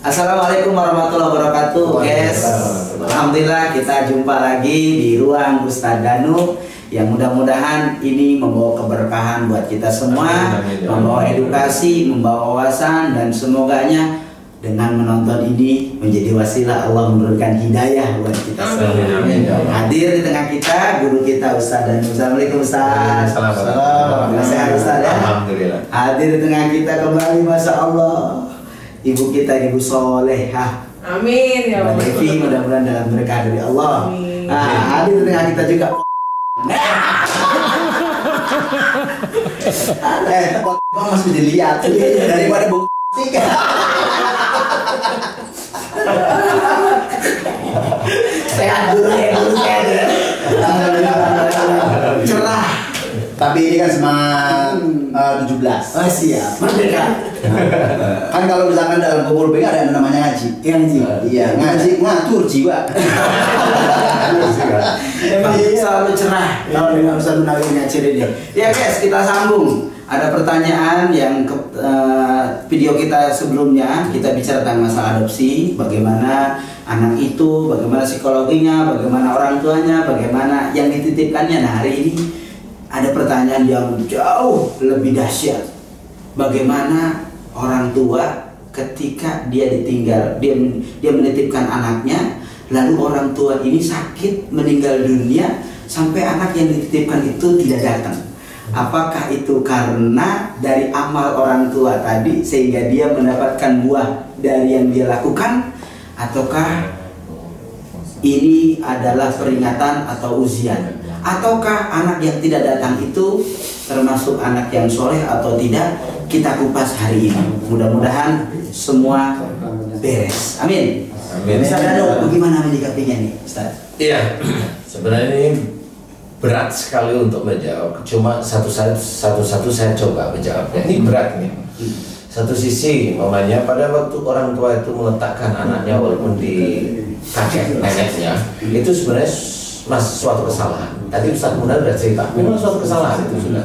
Assalamualaikum warahmatullahi wabarakatuh, guys. Alhamdulillah kita jumpa lagi di ruang Ustadz Danu yang mudah-mudahan ini membawa keberkahan buat kita semua, membawa edukasi, membawa wawasan, dan semoganya dengan menonton ini menjadi wasilah Allah menurunkan hidayah buat kita semua. Hadir di tengah kita guru kita Ustadz Danu. Assalamualaikum Ustadz. Assalamualaikum. Sehat Ustadz ya? Alhamdulillah. Hadir di tengah kita kembali, Masya Allah, ibu kita, ibu solehah. Amin ya Allah. Devi, mudah-mudahan dalam berkah dari Allah. Amin. Nah, hadir di tengah kita juga. Masih dilihat daripada bukti. Sehat dulu ya, sehat ya. Cerah. Tapi ini kan semangat 17. Oh siap, merdeka. Kan kalau misalkan dalam kumpul B ada yang namanya ngaji. Yang Iya, ngaji ngatur jiwa. Emang selalu cerah kalau dengan Ustaz Munawi ngaji ini. Ya guys, kita sambung. Ada pertanyaan yang video kita sebelumnya kita bicara tentang masalah adopsi, bagaimana anak itu, bagaimana psikologinya, bagaimana orang tuanya, bagaimana yang dititipkannya. Nah, hari ini ada pertanyaan yang jauh lebih dahsyat. Bagaimana orang tua ketika dia ditinggal, dia menitipkan anaknya, lalu orang tua ini sakit, meninggal dunia, sampai anak yang dititipkan itu tidak datang. Apakah itu karena dari amal orang tua tadi sehingga dia mendapatkan buah dari yang dia lakukan, ataukah ini adalah peringatan atau ujian? Ataukah anak yang tidak datang itu termasuk anak yang soleh atau tidak? Kita kupas hari ini. Mudah-mudahan semua beres. Amin. Amin. Ustaz Danu, bagaimana menyikapinya nih, Ustaz? Iya, sebenarnya ini berat sekali untuk menjawab. Cuma satu-satu saya coba menjawabnya. Ini berat nih. Satu sisi, mamanya pada waktu orang tua itu meletakkan anaknya walaupun di kakek neneknya, itu sebenarnya suatu kesalahan. Tadi Ustaz Munar sudah cerita, memang suatu kesalahan itu sudah.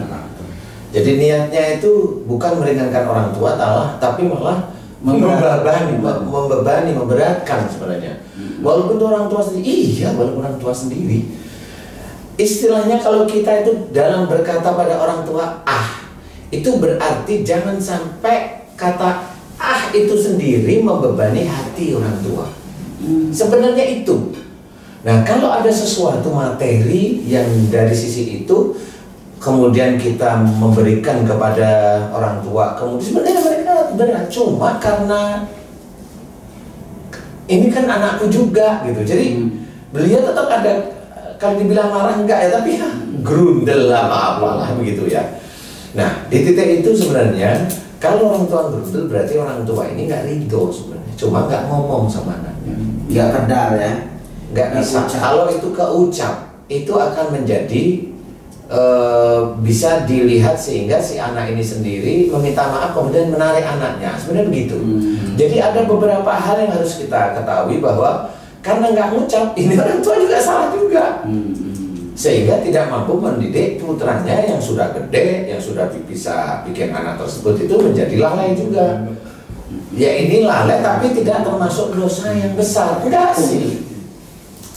Jadi niatnya itu bukan meringankan orang tua, tapi malah membebani, memberatkan sebenarnya. Walaupun itu orang tua sendiri, iya, walaupun orang tua sendiri. Istilahnya kalau kita itu dalam berkata pada orang tua itu berarti jangan sampai kata itu sendiri membebani hati orang tua. Sebenarnya itu. Nah, kalau ada sesuatu materi yang dari sisi itu kemudian kita memberikan kepada orang tua, kemudian sebenarnya mereka berat, cuma karena ini kan anakku juga gitu. Jadi beliau tetap ada, kalau dibilang marah enggak ya, tapi grundel apa-apalah begitu ya. Nah, di titik itu sebenarnya kalau orang tua grundel berarti orang tua ini nggak ridho sebenarnya, cuma nggak ngomong sama anaknya, Nggak pedal ya. nggak bisa. Kalau itu keucap, itu akan menjadi bisa dilihat sehingga si anak ini sendiri meminta maaf kemudian menarik anaknya. Sebenarnya begitu. Jadi ada beberapa hal yang harus kita ketahui bahwa karena nggak ngucap, ini orang tua juga salah juga. Sehingga tidak mampu mendidik putranya yang sudah gede, yang sudah bisa bikin anak tersebut itu menjadi lalai juga. Ya ini lalai tapi tidak termasuk dosa yang besar. Enggak sih.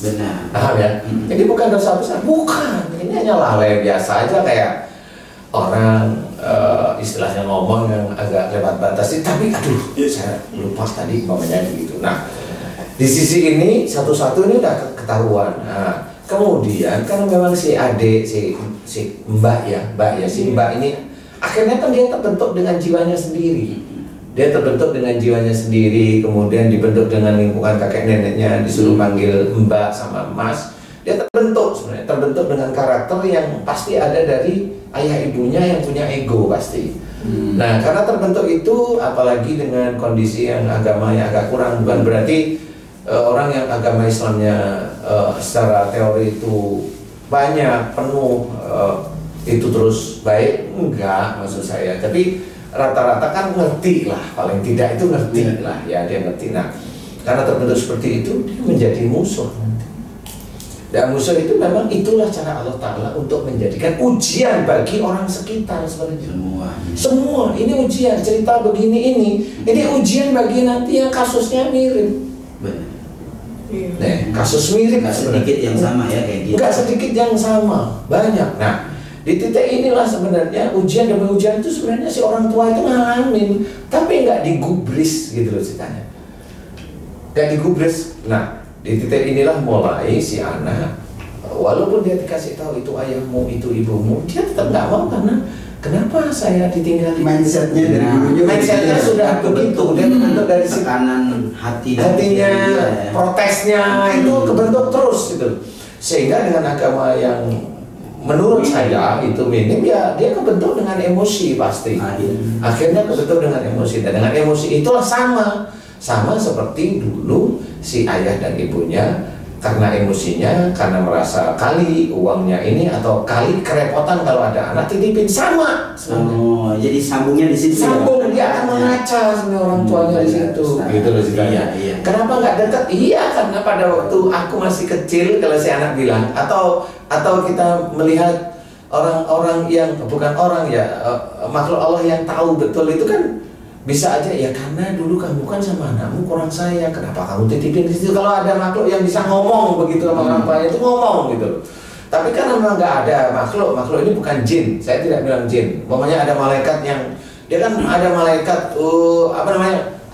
Benar. Paham ya? Jadi bukan dosa besar, bukan. Ini hanya lalai biasa aja, kayak orang istilahnya ngomong yang agak lewat batas. Tapi aduh, saya lupa tadi ngomongnya gitu. Nah, di sisi ini satu-satu ini udah ketahuan. Nah, kemudian karena memang si adik, si mbak ini akhirnya kan dia terbentuk dengan jiwanya sendiri. Dia terbentuk dengan jiwanya sendiri, kemudian dibentuk dengan lingkungan kakek neneknya, disuruh panggil mbak sama mas. Dia terbentuk sebenarnya, terbentuk dengan karakter yang pasti ada dari ayah ibunya yang punya ego pasti. Nah, karena terbentuk itu, apalagi dengan kondisi yang agamanya agak kurang, bukan berarti orang yang agama Islamnya secara teori itu banyak, penuh, itu terus baik, enggak maksud saya. Tapi rata-rata kan ngerti lah, paling tidak itu ngerti lah, ya dia ngerti. Nah, karena terbentuk seperti itu, dia menjadi musuh nanti. Dan musuh itu memang itulah cara Allah Ta'ala untuk menjadikan ujian bagi orang sekitar sebenarnya. Semua ini ujian, cerita begini ini ujian bagi nanti yang kasusnya mirip. Benar. Nah, kasus mirip Nggak sedikit yang sama ya kayak gitu. Nggak sedikit yang sama, banyak. Nah, di titik inilah sebenarnya ujian demi ujian itu sebenarnya si orang tua itu ngalamin, tapi nggak digubris gitu loh ceritanya. Nggak digubris. Nah, di titik inilah mulai si anak, walaupun dia dikasih tahu itu ayahmu, itu ibumu, dia tetap nggak mau karena kenapa saya ditinggal? Mindsetnya dari dulunya mindsetnya sudah begitu, dia kebentuk dari tekanan hatinya, protesnya itu kebentuk terus gitu. Sehingga dengan agama yang menurut saya itu minim, ya dia kebentuk dengan emosi pasti. Akhirnya kebentuk dengan emosi, dan dengan emosi itulah sama seperti dulu si ayah dan ibunya, karena emosinya, karena merasa kali uangnya ini atau kali kerepotan kalau ada anak titipin sama. Oh, jadi sambungnya di situ. Sambung, dia akan mengaca sama orang tuanya di situ. Gitu loh ceritanya. Iya. Kenapa nggak dekat? Iya, karena pada waktu aku masih kecil, kalau si anak bilang, atau kita melihat orang-orang yang bukan orang ya, makhluk Allah yang tahu betul itu kan. Bisa aja ya karena dulu kamu kan sama anakmu kurang sayang, kenapa kamu titipin di situ? Kalau ada makhluk yang bisa ngomong begitu sama orang tuanya itu ngomong gitu loh. Tapi kan memang nggak ada makhluk ini bukan jin. Saya tidak bilang jin. Umpamanya ada malaikat yang dia kan ada malaikat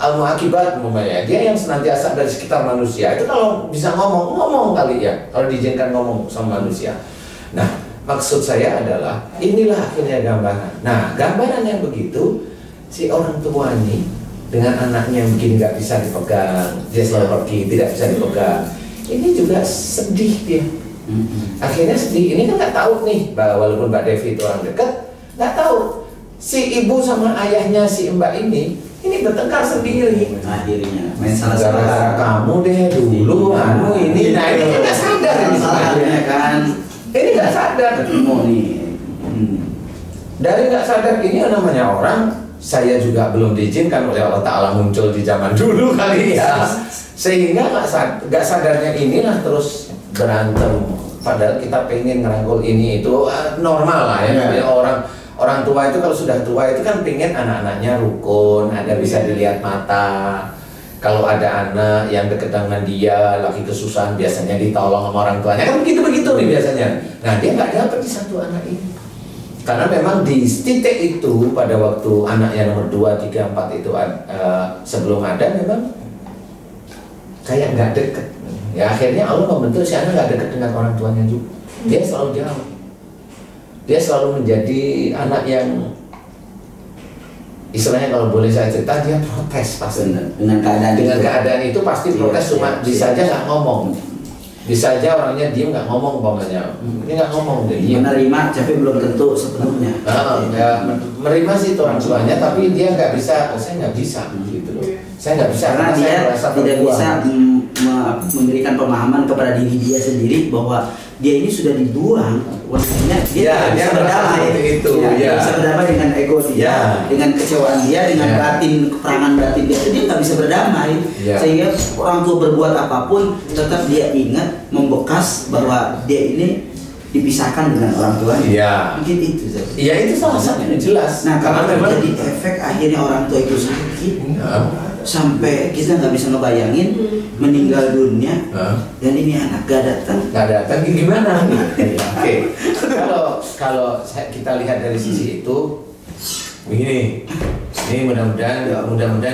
al-muaqibat umpamanya. Dia yang senantiasa dari sekitar manusia. Itu kalau bisa ngomong kali ya. Kalau diizinkan ngomong sama manusia. Nah, maksud saya adalah inilah akhirnya gambaran. Nah, gambaran yang begitu si orang tua ini dengan anaknya yang begini nggak bisa dipegang, dia selalu pergi, tidak bisa dipegang. Ini juga sedih dia. Akhirnya sedih. Ini kan nggak tahu nih, walaupun Mbak Devi itu orang dekat, nggak tahu si ibu sama ayahnya si Mbak ini bertengkar sendiri. Akhirnya main salah kamu deh dulu, ini. Nah ini kan nggak sadar ini sebenarnya kan. Ini nggak sadar. Dari nggak sadar ini namanya orang. Saya juga belum diizinkan oleh Allah Ta'ala muncul di zaman dulu kali ya. Sehingga nggak sadarnya inilah terus berantem. Padahal kita pengen ngerangkul ini itu normal lah ya. Orang tua itu kalau sudah tua itu kan pengen anak-anaknya rukun, ada bisa dilihat mata. Kalau ada anak yang deket dengan dia lagi kesusahan, biasanya ditolong sama orang tuanya. Kan begitu nih biasanya. Nah dia nggak dapat di satu anak ini. Karena memang di titik itu pada waktu anaknya nomor 2, 3, 4 itu sebelum ada memang kayak nggak deket. Ya akhirnya Allah membentuk si anak nggak deket dengan orang tuanya juga. Dia selalu jauh. Dia selalu menjadi anak yang istilahnya kalau boleh saya cerita dia protes pasti. Dengan keadaan itu pasti protes, cuma bisa aja nggak ngomong. Bisa aja orangnya diem nggak ngomong umpamanya. Ini nggak ngomong deh. Menerima tapi belum tentu sepenuhnya. Ya, menerima sih orang tuanya tapi dia nggak bisa. Saya nggak bisa gitu loh. Saya nggak bisa karena dia tidak bisa memberikan pemahaman kepada diri dia sendiri bahwa dia ini sudah dibuang. Maksudnya dia bisa berdamai bisa berdamai dengan ego dia, dengan kecewaan dia, dengan keperangan batin dia. Dia nggak bisa berdamai. Sehingga orang tua berbuat apapun tetap dia ingat, membekas bahwa dia ini dipisahkan dengan orang tuanya. Mungkin itu. Iya itu salah satunya jelas. Nah karena memang jadi efek akhirnya orang tua itu sakit. Sampai kita nggak bisa ngebayangin meninggal dunia dan ini anak gak datang gimana nih? Oke. Kalau kita lihat dari sisi itu begini, ini mudah-mudahan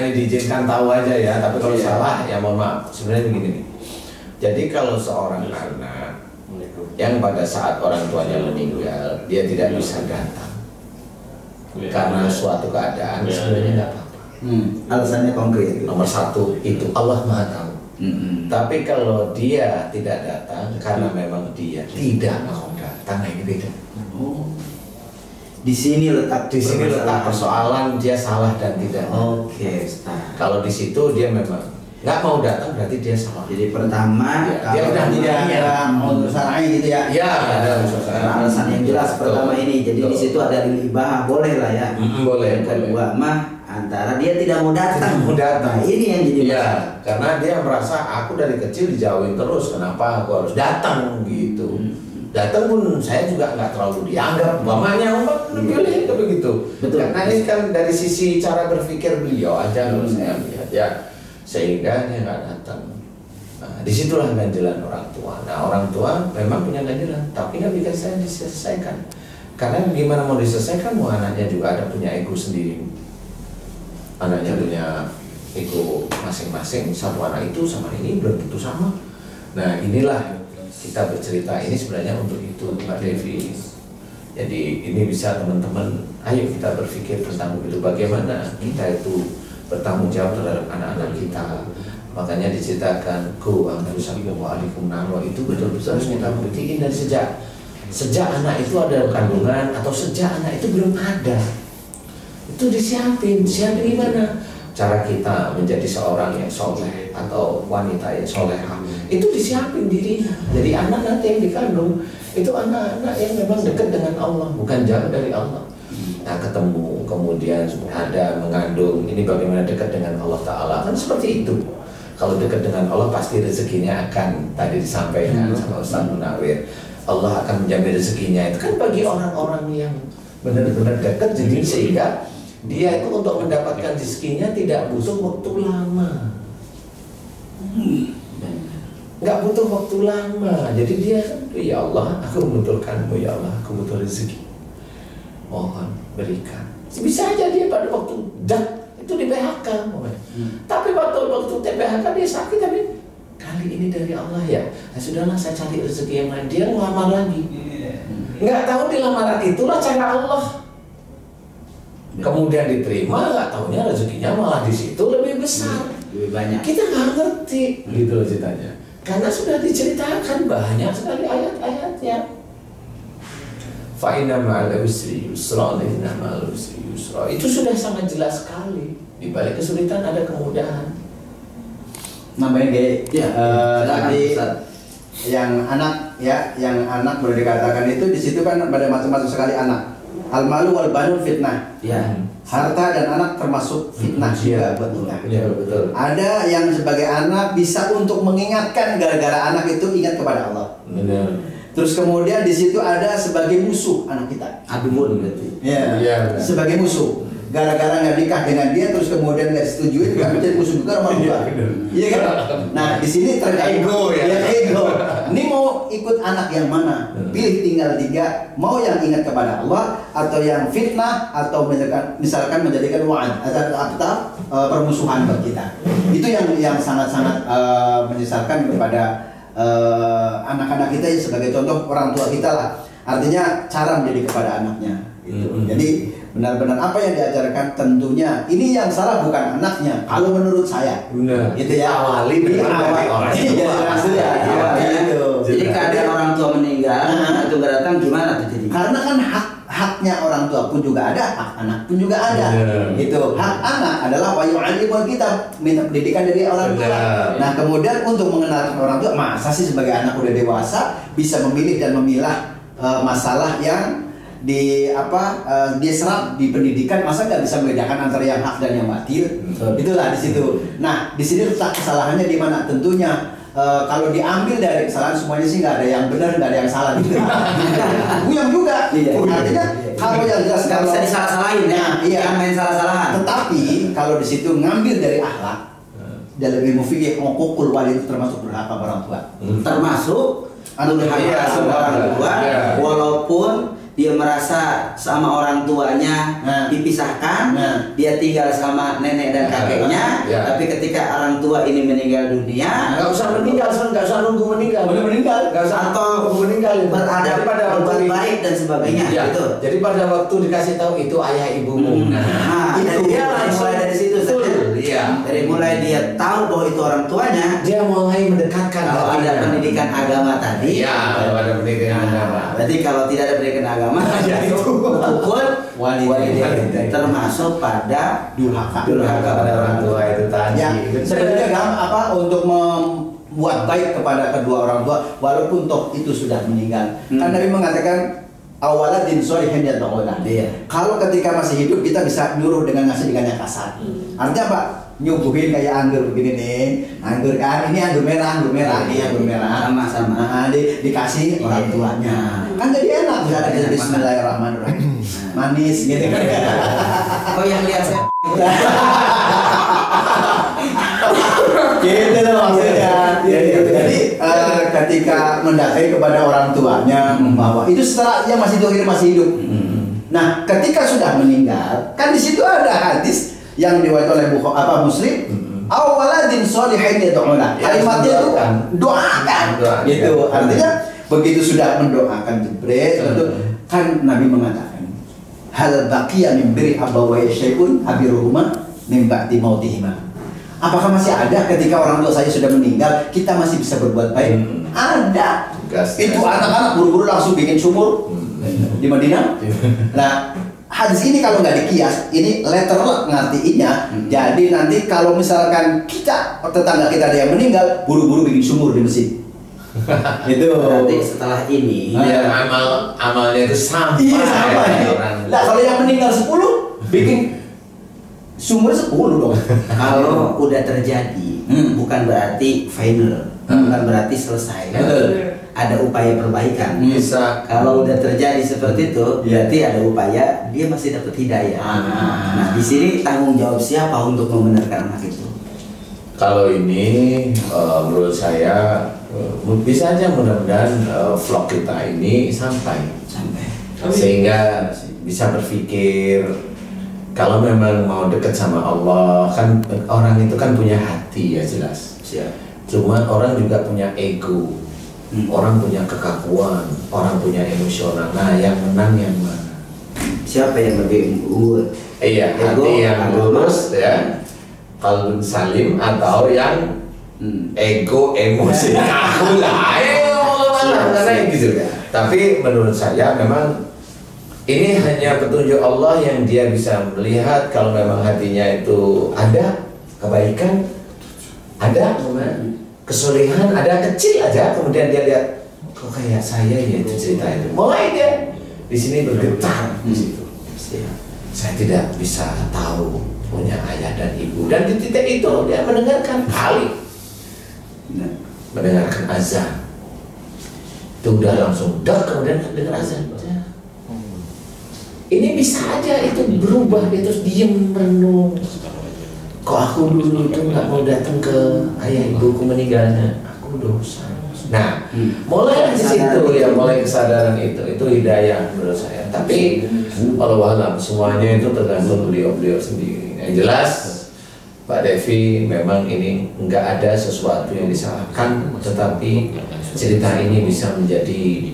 ini diizinkan tahu aja ya, tapi kalau salah ya mohon maaf. Sebenarnya begini nih, jadi kalau seorang anak yang pada saat orang tuanya meninggal dia tidak bisa datang karena suatu keadaan sebenarnya nggak apa-apa. Alasannya konkret. Nomor 1 itu Allah Maha Tahu. Tapi kalau dia tidak datang karena memang dia tidak mau datang, ini beda. Di sini letak persoalan dia salah dan tidak. Kalau di situ dia memang nggak mau datang berarti dia salah. Jadi pertama dia udah tidak mau usahain gitu ya. Ada alasan yang jelas pertama ini. Jadi di situ ada libah boleh lah ya. Boleh. Kedua mah antara dia tidak mau datang. Tidak mau datang. Nah, ini yang jadi Iya, masalah. karena dia merasa aku dari kecil dijauhin terus, kenapa aku harus datang gitu. Datang pun saya juga nggak terlalu dianggap, mamanya pilih itu begitu. Betul. Karena ini kan dari sisi cara berpikir beliau aja kalau saya lihat ya, sehingga dia nggak datang. Nah, disitulah ganjilan orang tua. Nah, orang tua memang punya ganjilan, tapi nggak bisa diselesaikan. Karena gimana mau diselesaikan, mau anaknya juga ada punya ego sendiri. Anaknya punya ego masing-masing, satu anak itu sama ini belum tentu sama. Nah, inilah kita bercerita ini sebenarnya untuk itu, Mbak Devi. Jadi ini bisa teman-teman, ayo kita berpikir tentang itu, bagaimana kita itu bertanggung jawab terhadap anak-anak kita. Makanya diceritakan ku anfusakum wa alikum naro, itu betul-betul harus kita buktiin dari sejak anak itu ada kandungan atau sejak anak itu belum ada. Itu disiapin gimana? Cara kita menjadi seorang yang soleh atau wanita yang solehah itu disiapin dirinya. Jadi anak nanti yang dikandung itu anak-anak yang memang dekat dengan Allah, bukan jauh dari Allah. Nah, ketemu kemudian ada mengandung, ini bagaimana dekat dengan Allah Ta'ala, kan seperti itu. Kalau dekat dengan Allah pasti rezekinya akan, tadi disampaikan sama Ustaz Munawir, Allah akan menjamin rezekinya. Itu kan bagi orang-orang yang benar-benar dekat, jadi sehingga dia itu untuk mendapatkan rezekinya tidak butuh waktu lama. Nggak butuh waktu lama. Jadi dia, ya Allah, aku membutuhkanmu, ya Allah, aku butuh rezeki. Mohon berikan. Bisa aja dia pada waktu itu di PHK, tapi waktu PHK dia sakit, tapi kali ini dari Allah ya. Nah, sudahlah saya cari rezeki yang lain. Dia ngelamar lagi. Nggak tahu di lamaran itulah cara Allah. Kemudian diterima, nggak tahunya rezekinya malah di situ lebih besar, lebih banyak. Kita nggak ngerti, gitu loh ceritanya. Karena sudah diceritakan banyak sekali ayat-ayatnya. Fa inna ma'al usri yusra, inna ma'al usri yusra. Itu sudah sangat jelas sekali. Di balik kesulitan ada kemudahan. Nambahin kayak Ya, tadi yang anak boleh dikatakan itu di situ kan pada macam-macam sekali anak. Al-malu wal banun fitnah. Ya. Harta dan anak termasuk fitnah juga buat kita. Ya, betul. Ada yang sebagai anak bisa untuk mengingatkan gara-gara anak itu ingat kepada Allah. Benar. Terus kemudian di situ ada sebagai musuh anak kita. Aduun berarti. Ya. Iya. Sebagai musuh. Gara-gara nggak nikah dengan dia terus kemudian nggak disetujui nggak menjadi musuh juga sama Allah. Iya kan? Nah di sini terjadi Ego ya. Ego. Ini mau ikut anak yang mana? Pilih tinggal 3. Mau yang ingat kepada Allah atau yang fitnah atau misalkan menjadikan wa'ad atau permusuhan buat kita. Itu yang sangat-sangat menyesalkan kepada anak-anak kita yang sebagai contoh orang tua kita lah. Artinya cara menjadi kepada anaknya. Gitu. Jadi benar-benar apa yang diajarkan tentunya ini yang salah bukan anaknya kalau menurut saya. Benar. Itu ya awali dari orang tua. Jadi keadaan orang tua meninggal itu nggak datang gimana tuh jadi? Karena kan haknya orang tua pun juga ada, hak anak pun juga ada. Gitu. Hak anak adalah wayu'allimul kita, minta pendidikan dari orang tua. Nah, kemudian untuk mengenalkan orang tua, masa sih sebagai anak udah dewasa bisa memilih dan memilah masalah yang dia serap di pendidikan, masa nggak bisa membedakan antara yang hak dan yang batil? Itulah di situ. Nah, di sini letak kesalahannya di mana? Tentunya kalau diambil dari kesalahan semuanya sih nggak ada yang benar, nggak ada yang salah gitu. Buyang juga. Artinya kalau yang jelas nggak bisa disalah-salahin ya. Iya. Yang main salah-salahan. Tetapi kalau di situ ngambil dari akhlak, dalam ilmu fikih hukukul wali itu termasuk durhaka orang tua. Termasuk durhaka sama orang tua, walaupun dia merasa sama orang tuanya dipisahkan, dia tinggal sama nenek dan kakeknya, tapi ketika orang tua ini meninggal dunia, nggak usah meninggal, nggak usah nunggu meninggal, nggak usah atau nunggu meninggal, berada pada berbuat baik dan sebagainya. Ya, gitu. Jadi pada waktu dikasih tahu itu ayah ibumu, itu dia langsung mulai dari situ. Iya. Dari mulai dia tahu bahwa itu orang tuanya, dia mulai mendekatkan. Kalau ada pendidikan agama tadi, kalau ada pendidikan agama. Berarti kalau tidak ada pendidikan agama, ya itu hukum wali termasuk pada durhaka pada orang tua itu tadi. Ya, sebenarnya untuk membuat baik kepada kedua orang tua, walaupun toh itu sudah meninggal. Kan Nabi mengatakan awaladin sholihin yad'una. Iya. Kalau ketika masih hidup kita bisa nyuruh dengan ngasih dengan yang kasar. Artinya apa? Nyuguhin kayak anggur begini nih, anggur kan, ini anggur merah nih, anggur merah. Sama-sama. Nah, dikasih orang tuanya. Kan jadi enak, bisa ada Bismillahirrahmanirrahim. Manis gitu kan. Oh yang lihat saya. Gitu loh maksudnya. Jadi ketika mendatangi kepada orang tuanya, membawa itu setelah dia masih dohir, masih hidup. Nah, ketika sudah meninggal, kan di situ ada hadis yang diriwayatkan oleh Muslim, awaladin sholihin yad'una. Kalimatnya itu doakan. Gitu. Artinya begitu sudah mendoakan Jibril, tentu kan Nabi mengatakan, hal baqiya min birri abawayya syai'un abiruhuma min ba'di mautihima. Apakah masih ada ketika orang tua saya sudah meninggal, kita masih bisa berbuat baik? Ada. Itu anak-anak buru-buru langsung bikin sumur di Madinah. Nah, hadis ini kalau nggak dikias, ini letter ngartiinnya. Jadi nanti kalau misalkan kita tetangga kita ada yang meninggal, buru-buru bikin sumur di masjid. Itu. Nanti setelah ini ya amalnya itu sampai. Iya, sampai. Nah, kalau yang meninggal 10, bikin sumur 10 dong. kalau udah terjadi bukan berarti final, bukan berarti selesai. Ada upaya perbaikan. Bisa. Kalau udah terjadi seperti itu, berarti ada upaya dia masih dapat hidayah. Nah, di sini tanggung jawab siapa untuk membenarkan anak itu? Kalau ini menurut saya bisa aja mudah-mudahan vlog kita ini sampai sehingga bisa berpikir kalau memang mau dekat sama Allah, kan orang itu kan punya hati ya jelas. Cuma orang juga punya ego. Orang punya kekakuan, orang punya emosional. Nah, yang menang yang mana? Siapa yang lebih unggul? Iya, hati yang lurus ya, qalbun salim, atau yang ego, emosi, aku lah, karena gitu. Tapi menurut saya memang ini hanya petunjuk Allah yang dia bisa melihat kalau memang hatinya itu ada kebaikan, ada kesolehan, ada kecil aja, kemudian dia lihat kok kayak saya ya itu cerita itu. Mulai dia di sini bergetar di situ. Saya tidak bisa tahu punya ayah dan ibu, dan di titik itu dia mendengarkan kali, mendengarkan azan. Itu udah langsung kemudian dengar azan. Ini bisa aja itu berubah, dia terus diem merenung. Kok aku dulu itu nggak mau datang ke ayah ibuku meninggalnya, aku dosa. Nah, mulai dari situ ya, mulai kesadaran itu hidayah menurut saya. Tapi wallahualam semuanya itu tergantung beliau sendiri. Yang jelas Pak Devi memang ini nggak ada sesuatu yang disalahkan, tetapi cerita ini bisa menjadi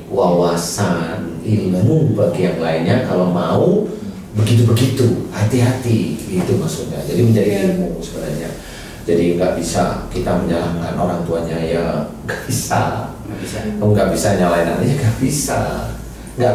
wawasan ilmu bagi yang lainnya kalau mau begitu-begitu, hati-hati gitu maksudnya. Jadi menjadi ilmu sebenarnya. Jadi nggak bisa kita menyalahkan orang tuanya, ya nggak bisa. Nggak bisa nyalain anaknya, nggak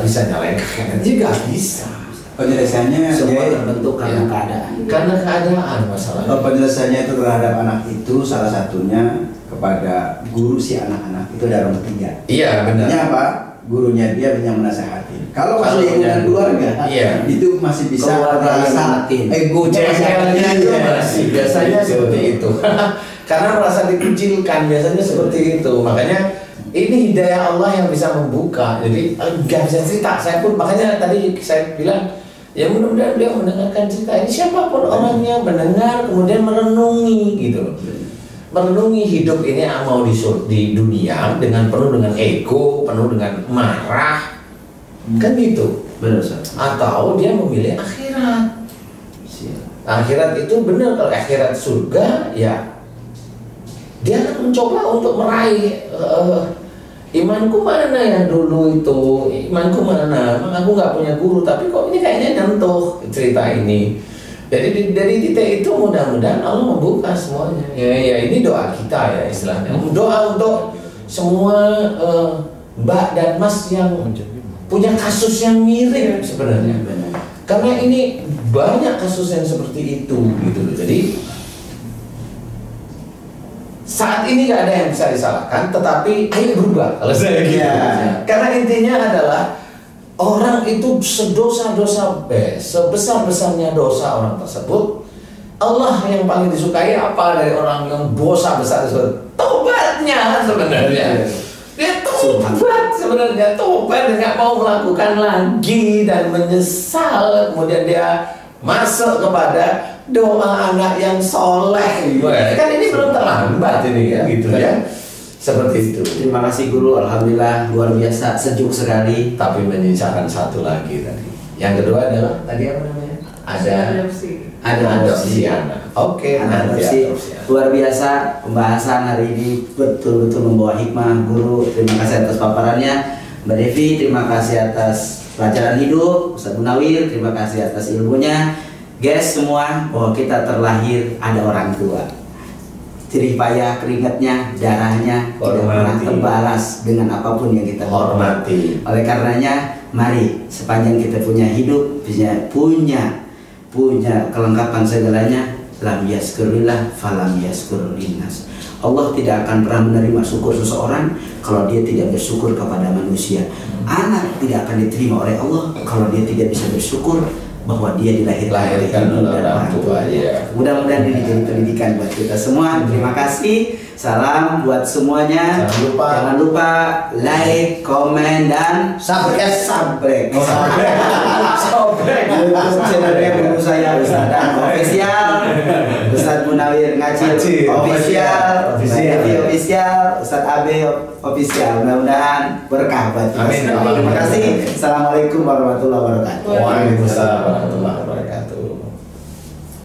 bisa nyalain kakeknya, nggak bisa. Penjelasannya Semua terbentuk karena keadaan. Karena keadaan masalahnya. Penjelasannya itu terhadap anak itu salah satunya kepada guru si anak-anak itu ada orang ketiga. Iya benar. Artinya apa? Gurunya dia yang menasehati. Kalau masih lingkungan keluarga, itu masih bisa merasa egonya itu masih biasanya seperti itu. Karena merasa dikucilkan biasanya seperti itu. Makanya ini hidayah Allah yang bisa membuka. Jadi nggak bisa cerita. Saya pun makanya tadi saya bilang ya mudah-mudahan dia mendengarkan cerita ini, siapapun orangnya mendengar kemudian merenungi gitu. Merenungi hidup ini mau di dunia dengan penuh dengan ego, penuh dengan marah, kan gitu. Benar. Atau dia memilih akhirat. Akhirat itu benar, kalau akhirat surga ya dia akan mencoba untuk meraih imanku mana yang dulu itu, imanku mana, emang aku nggak punya guru tapi kok ini kayaknya nyentuh cerita ini. Jadi dari titik itu mudah-mudahan Allah membuka semuanya. Ya ini doa kita ya istilahnya. Doa untuk semua mbak dan mas yang punya kasus yang mirip sebenarnya. Karena ini banyak kasus yang seperti itu gitu loh. Jadi saat ini nggak ada yang bisa disalahkan, tetapi ayo berubah kalau saya gitu. Karena intinya adalah orang itu sebesar-besarnya dosa orang tersebut, Allah yang paling disukai apa dari orang yang dosa besar tersebut? Tobatnya sebenarnya. Dia tobat sebenarnya, tobat dan nggak mau melakukan lagi dan menyesal, kemudian dia masuk kepada doa anak yang soleh. Kan ini belum terlambat ini ya, gitu ya. Seperti itu. Terima kasih guru, alhamdulillah luar biasa, sejuk sekali. Tapi menyisakan satu lagi tadi. Yang kedua adalah tadi apa namanya? Ada adopsi anak. Oke, adopsi. Luar biasa pembahasan hari ini, betul-betul membawa hikmah. Guru, terima kasih atas paparannya. Mbak Devi, terima kasih atas pelajaran hidup. Ustaz Munawir, terima kasih atas ilmunya. Guys semua, bahwa kita terlahir ada orang tua. Jerih payah keringatnya, darahnya tidak pernah terbalas dengan apapun yang kita hormati. Oleh karenanya, mari sepanjang kita punya hidup, punya kelengkapan segalanya, lam yaskurillah falam yaskurilnas. Allah tidak akan pernah menerima syukur seseorang kalau dia tidak bersyukur kepada manusia. Anak tidak akan diterima oleh Allah kalau dia tidak bisa bersyukur bahwa dia dilahirkan oleh orang tua. Mudah-mudahan ini jadi pendidikan buat kita semua. Terima kasih. Salam buat semuanya. Jangan lupa like, komen, dan subscribe. YouTube channelnya guru saya Ustaz Dan Official, Ustaz Munawir Ngaji Official, Official, Ustaz Abe Official. Mudah-mudahan berkah buat kita semua. Terima kasih. Assalamualaikum warahmatullahi wabarakatuh. Waalaikumsalam warahmatullahi wabarakatuh.